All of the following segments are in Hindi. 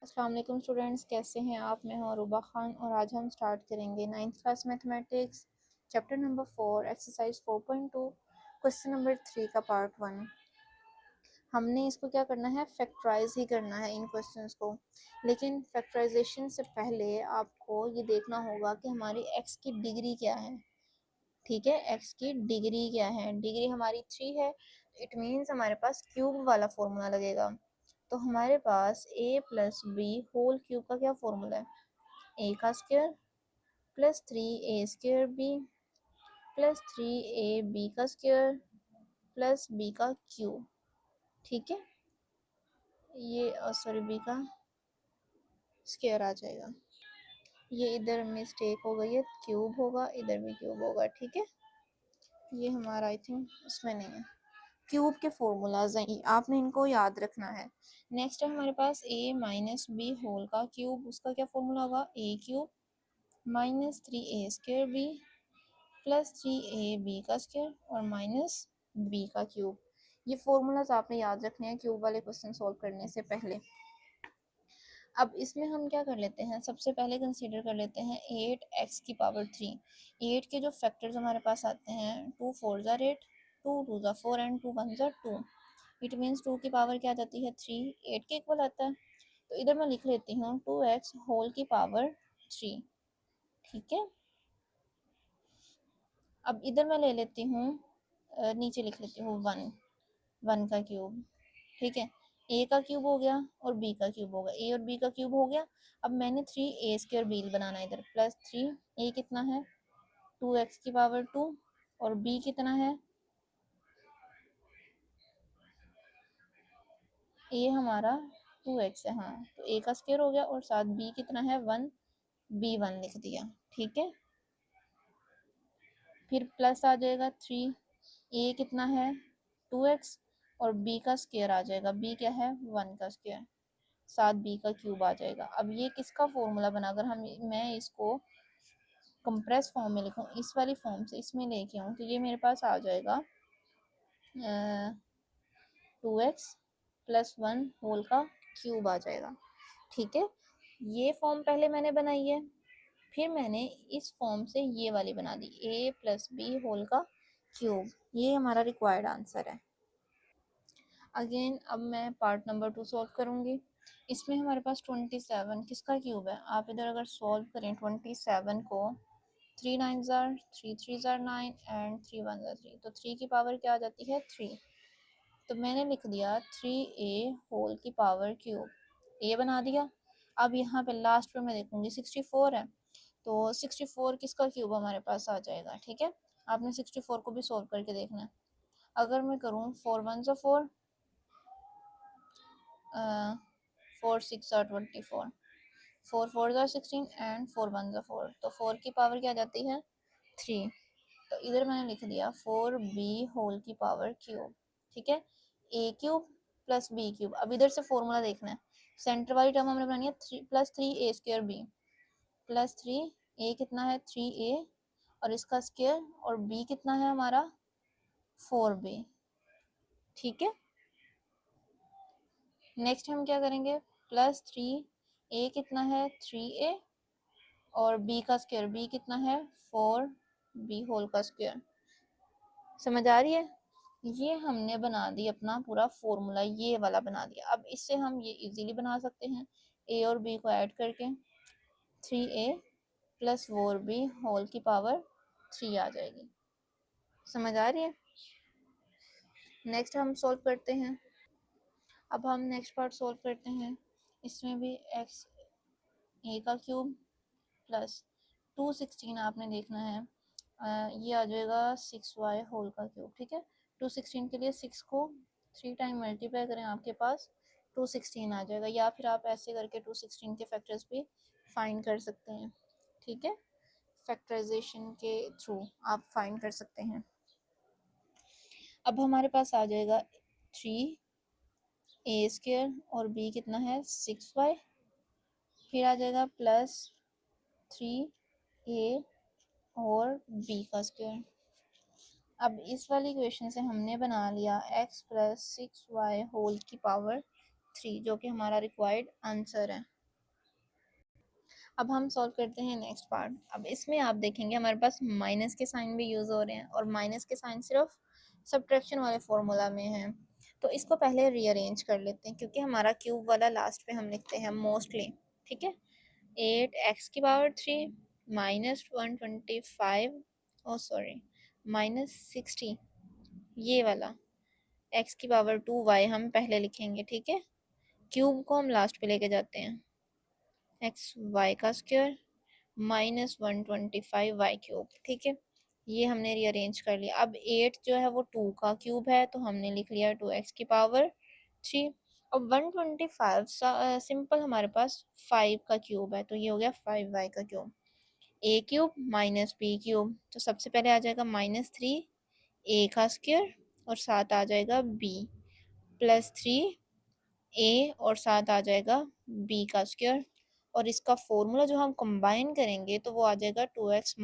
अस्सलाम वालेकुम स्टूडेंट्स, कैसे हैं आप। मैं हूं अरूबा खान और आज हम स्टार्ट करेंगे 9th class mathematics chapter number 4 exercise 4.2 question number 3 का पार्ट 1। हमने इसको क्या करना है, फैक्टराइज ही करना है इन क्वेश्चंस को। लेकिन फैक्टराइजेशन से पहले आपको ये देखना होगा कि हमारी x की डिग्री क्या है। ठीक है, x की डिग्री क्या है। डिग्री हमारी 3 है, इट मीन्स हमारे पास क्यूब वाला फॉर्मूला लगेगा। तो हमारे पास a plus B whole cube का क्या फॉर्मूला है, a का square plus 3a² b plus 3ab का स्क्वायर प्लस b का क्यूब। ठीक है, ये सॉरी b का स्क्वायर आ जाएगा। ये इधर मिस्टेक हो गई है, क्यूब होगा, इधर भी क्यूब होगा। ठीक है, ये हमारा आई थिंक इसमें नहीं है। क्यूब के फॉर्मूलाज हैं, आपने इनको याद रखना है। नेक्स्ट है हमारे पास a माइनस बी होल का क्यूब, उसका क्या फॉर्मूला होगा, a cube minus 3a² b plus 3ab का स्क्वायर और माइनस b का क्यूब। ये फॉर्मूलाज आपने याद रखने हैं क्यूब वाले क्वेश्चन सॉल्व करने से पहले। अब इसमें हम क्या कर लेते हैं, सबसे पहले कंसीडर कर लेते हैं 8x की पावर 3। 8 के जो फैक्टर्स हमारे पास आते हैं, 2 4 ज़ा 8, 2 2 ज़ा 4 एंड 2 1 ज़ा 2। इट मीन्स 2 की पावर क्या आ जाती है 3, 8 के इक्वल आता है। तो इधर मैं लिख लेती हूँ 2x होल की पावर 3। ठीक है, अब इधर मैं ले लेती हूँ, नीचे लिख लेती हूँ 1 का क्यूब। ठीक है, a का क्यूब हो गया और b का क्यूब हो गया, a और b का क्यूब हो गया। अब मैंने 3a² b बनाना है इधर, प्लस 3a कितना है 2x की पावर 2 और b कितना है, a हमारा 2x है, हाँ तो a का स्क्वायर हो गया और साथ b कितना है 1, b1 लिख दिया। ठीक है, फिर प्लस आ जाएगा 3a कितना है 2x और b का स्क्वायर आ जाएगा, b क्या है 1 का स्क्वायर, साथ b का क्यूब आ जाएगा। अब ये किसका फॉर्मूला बना, अगर मैं इसको कंप्रेस फॉर्म में लिखूं, इस वाली फॉर्म से इसमें लेके आऊँ तो ये मेरे पास आ जाएगा 2x प्लस 1 होल का क्यूब आ जाएगा। ठीक है, ये फॉर्म पहले मैंने बनाई है, फिर मैंने इस फॉर्म से ये वाली बना दी, a प्लस बी होल का क्यूब। ये हमारा रिक्वायर्ड आंसर है। अगेन अब मैं पार्ट नंबर 2 सॉल्व करूंगी। इसमें हमारे पास 27 किसका क्यूब है, आप इधर अगर सॉल्व करें 27 को, 3 9 ज़ार 3 3 ज़ार 9 एंड 3 1 ज़ार 3, तो 3 की पावर क्या आ जाती है 3। तो मैंने लिख दिया 3a होल की पावर क्यूब, a बना दिया। अब यहाँ पे लास्ट में मैं देखूंगी 64 है, तो 64 किसका क्यूब हमारे पास आ जाएगा। ठीक है, आपने 64 को भी सॉल्व करके देखना है। अगर मैं करूँ 4 1 ज़ा 4, 4 6 ज़ा 24, 4 4 ज़ा 16 एंड 4 1 ज़ा 4, तो 4 की पावर क्या आ जाती है 3। तो इधर मैंने लिख दिया 4b होल की पावर क्यूब। ठीक है, a cube plus b cube. अब इधर से फॉर्मूला देखना है, सेंटर वाली टर्म हमने बनानी है 3 plus 3a² b plus 3a कितना है 3a और इसका स्क्वायर और b कितना है हमारा 4b। ठीक है, नेक्स्ट हम क्या करेंगे, प्लस 3a कितना है 3a और b का स्क्वायर, b कितना है 4b होल का स्क्वायर। समझ आ रही है, ये हमने बना दी अपना पूरा फॉर्मूला, ये वाला बना दिया। अब इससे हम ये इजीली बना सकते हैं, a और b को ऐड करके 3a प्लस 4b होल की पावर 3 आ जाएगी। समझ आ रही है, नेक्स्ट हम सॉल्व करते हैं। अब हम नेक्स्ट पार्ट सॉल्व करते हैं। इसमें भी x a का क्यूब प्लस 216 आपने देखना है, ये आ जाएगा 6y होल का क्यूब। ठीक है, 216 के लिए 6 को 3 टाइम मल्टीप्लाई करें, आपके पास 216 आ जाएगा, या फिर आप ऐसे करके 216 के फैक्टर्स भी फाइंड कर सकते हैं। ठीक है, फैक्टराइजेशन के थ्रू आप फाइंड कर सकते हैं। अब हमारे पास आ जाएगा 3a² और b कितना है 6y, फिर आ जाएगा प्लस 3a और b का स्क्वायर। अब इस वाली इक्वेशन से हमने बना लिया x प्लस 6y होल की पावर 3, जो कि हमारा रिक्वायर्ड आंसर है। अब हम सॉल्व करते हैं नेक्स्ट पार्ट। अब इसमें आप देखेंगे हमारे पास माइनस के साइन भी यूज़ हो रहे हैं और माइनस के साइन सिर्फ सब्ट्रैक्शन वाले फॉर्मूला में है। तो इसको पहले रीअरेंज कर लेते हैं क्योंकि हमारा क्यूब वाला लास्ट पे हम लिखते हैं मोस्टली। ठीक है, 8x⁻³ -125, ओ सॉरी -60, ये वाला x⁻² हम पहले लिखेंगे। ठीक है, क्यूब को हम लास्ट पे लेके जाते हैं, xy² -125y³। ठीक है, ये हमने रीअरेंज कर लिया। अब 8 जो है वो 2 का क्यूब है तो हमने लिख लिया 2x⁻³ और 125 सिंपल हमारे पास 5 का क्यूब है तो ये हो गया 5y का क्यूब। a³ -b³ तो सबसे पहले आ जाएगा -3a² और साथ आ जाएगा b +3a और साथ आ जाएगा b² और इसका फॉर्मूला जो हम कंबाइन करेंगे तो वो आ जाएगा 2x -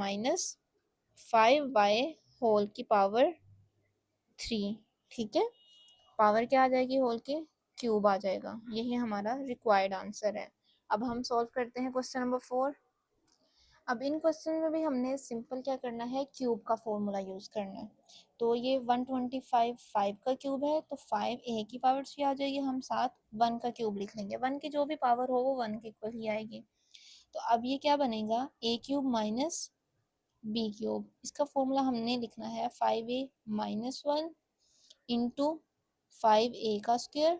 5y3। ठीक है, पावर क्या आ जाएगी होल के, क्यूब आ जाएगा। यही हमारा रिक्वायर्ड आंसर है। अब हम सॉल्व करते हैं क्वेश्चन नंबर 4। अब इन क्वेश्चन में भी हमने सिंपल क्या करना है, क्यूब का फॉर्मूला यूज करना है। तो ये 125 5 का क्यूब है तो 5a³ आ जाएगी, हम साथ 1 का क्यूब लिख लेंगे। 1 की जो भी पावर हो वो 1 के इक्वल ही आएगी। तो अब ये क्या बनेगा, a³ -b³। इसका फॉर्मूला हमने लिखना है 5a - 1 into 5a²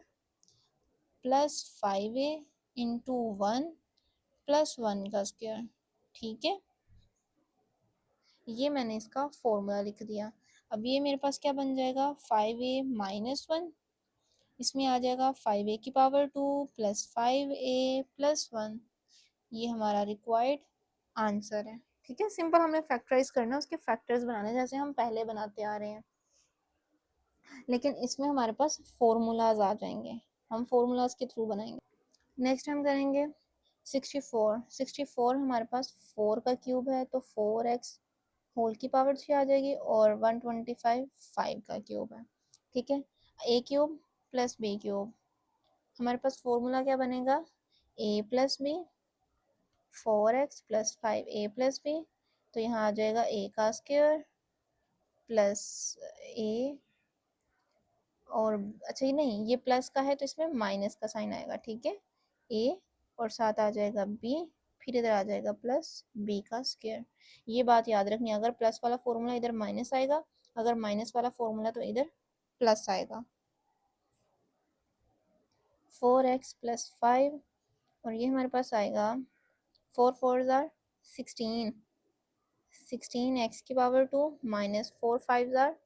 plus 5a × 1 plus 1 का स्क्वायर। ठीक है, ये मैंने इसका फॉर्मूला लिख दिया। अब ये मेरे पास क्या बन जाएगा, 5a - 1, इसमें आ जाएगा 5a² प्लस 5a प्लस 1। ये हमारा रिक्वायर्ड आंसर है। ठीक है, सिंपल हमें फैक्टराइज करना है, उसके फैक्टर्स बनाने जैसे हम पहले बनाते आ रहे हैं, लेकिन इसमें हमारे पास फॉर्मूलाज आ जाएंगे, हम फॉर्मूलाज के थ्रू बनाएंगे। नेक्स्ट हम करेंगे 64 हमारे पास 4 का क्यूब है तो 4x⁻³ आ जाएगी और 125 5 का क्यूब है। ठीक है, a³ प्लस b³ हमारे पास फॉर्मूला क्या बनेगा, a plus b 4x plus 5a plus b। तो यहाँ आ जाएगा a² प्लस a और अच्छा ये नहीं, ये प्लस का है तो इसमें माइनस का साइन आएगा। ठीक है, a और साथ आ जाएगा b, फिर इधर आ जाएगा प्लस b²। ये बात याद रखनी, अगर प्लस वाला फॉर्मूला इधर माइनस आएगा, अगर माइनस वाला फॉर्मूला तो इधर प्लस आएगा। 4x प्लस 5 और ये हमारे पास आएगा 4 4 ज़ार 16, 16x⁻² माइनस 4 5 ज़ार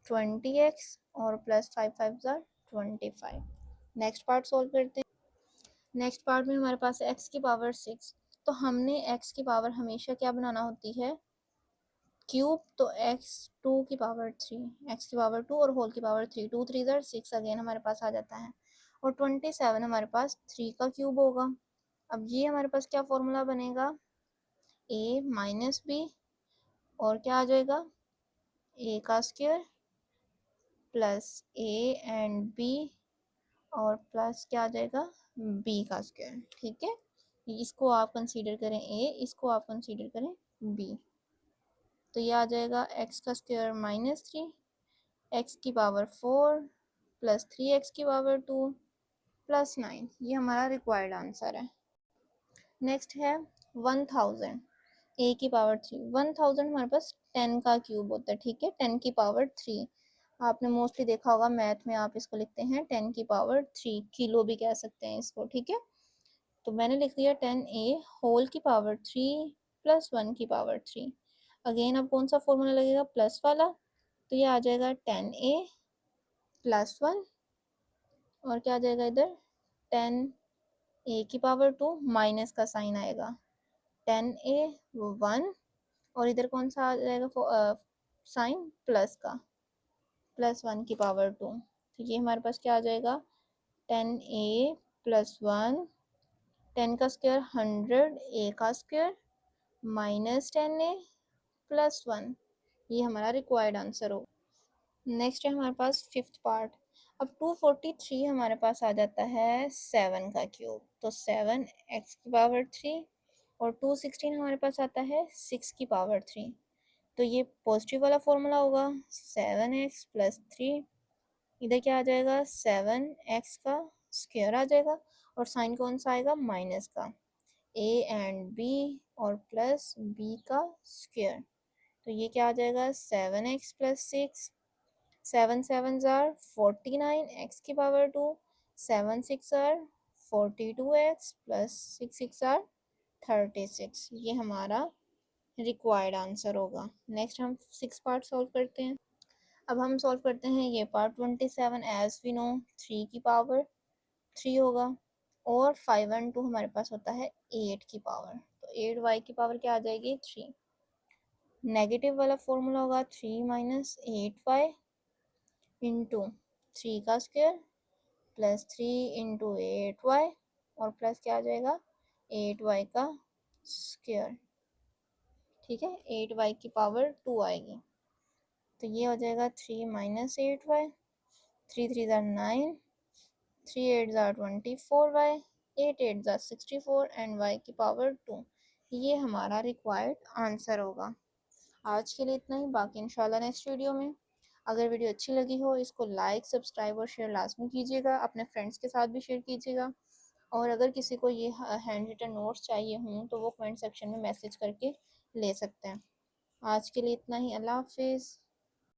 20x और प्लस 5 5 ज़ार 25। नेक्स्ट पार्ट सोल्व करते हैं। नेक्स्ट पार्ट में हमारे पास x⁻6। तो हमने x की पावर हमेशा क्या बनाना होती है, क्यूब। तो x⁻3 x⁻2 और होल की पावर 3, 2 3 ज़ार 6 अगेन हमारे पास आ जाता है और 27 हमारे पास 3 का क्यूब होगा। अब ये हमारे पास क्या फॉर्मूला बनेगा, a माइनस b और क्या आ जाएगा a² plus a and b और प्लस क्या आ जाएगा b²। ठीक है, इसको आप कंसीडर करें a, इसको आप कंसीडर करें b। तो ये आ जाएगा x² -3 x⁻4 plus 3x⁻2 plus 9। ये हमारा रिक्वायर्ड आंसर है। नेक्स्ट है 1000 a⁻3। 1000 हमारे पास 10 का क्यूब होता है। ठीक है, 10⁻3 आपने मोस्टली देखा होगा मैथ में, आप इसको लिखते हैं 10⁻3, किलो भी कह सकते हैं इसको। ठीक है, तो मैंने लिख दिया 10a⁻³ प्लस 1⁻3। अगेन अब कौन सा फॉर्मूला लगेगा, प्लस वाला। तो ये आ जाएगा 10a प्लस 1 और क्या आ जाएगा इधर 10a⁻2 माइनस का साइन आएगा 10a 1 और इधर कौन सा आ जाएगा साइन प्लस का, प्लस 1⁻2। तो ये हमारे पास क्या आ जाएगा 10a प्लस 1, 10 का square 100 a² minus 10a plus 1। ये हमारा रिक्वायर्ड आंसर हो। नेक्स्ट है हमारे पास फिफ्थ पार्ट। अब 243 हमारे पास आ जाता है 7 का क्यूब। तो 7 x⁻3 और 216 हमारे पास आता है 6 की पावर 3। तो ये पॉजिटिव वाला फॉर्मूला होगा 7x+3। इधर क्या आ जाएगा 7x का स्क्वायर आ जाएगा और साइन कौन सा आएगा माइनस का, a एंड b और प्लस b का स्क्वायर। तो ये क्या आ जाएगा 7x+6, 7 7 ज़ार 49 x की पावर 2, 7 6 ज़ार 42x प्लस 6 6 ज़ार 36। ये हमारा रिक्वायर्ड आंसर होगा। नेक्स्ट हम 6 पार्ट सॉल्व करते हैं। अब हम सॉल्व करते हैं ये पार्ट 27। एज वी नो 3 की पावर 3 होगा और 5 एंड 2 हमारे पास होता है 8 की पावर। तो 8y की पावर क्या आ जाएगी 3। नेगेटिव वाला फॉर्मूला होगा 3 माइनस 8y इंटू 3 का स्क्वायर प्लस 3 इंटू 8y और प्लस क्या आ जाएगा 8y का स्क्वायर। ठीक है, 8y की पावर 2 आएगी। तो ये हो जाएगा 3 माइनस 8y, 3 3 ज़ार 9, 3 8 ज़ार 24y, 8 8 ज़ार 64 एंड y की पावर 2। ये हमारा रिक्वायर्ड आंसर होगा। आज के लिए इतना ही, बाकी इंशाल्लाह नेक्स्ट वीडियो में। अगर वीडियो अच्छी लगी हो इसको लाइक सब्सक्राइब और शेयर लाजमी कीजिएगा, अपने फ्रेंड्स के साथ भी शेयर कीजिएगा। और अगर किसी को ये हैंड रिटन नोट्स चाहिए हों तो वो कमेंट सेक्शन में मैसेज करके ले सकते हैं। आज के लिए इतना ही, अल्लाह हाफिज़।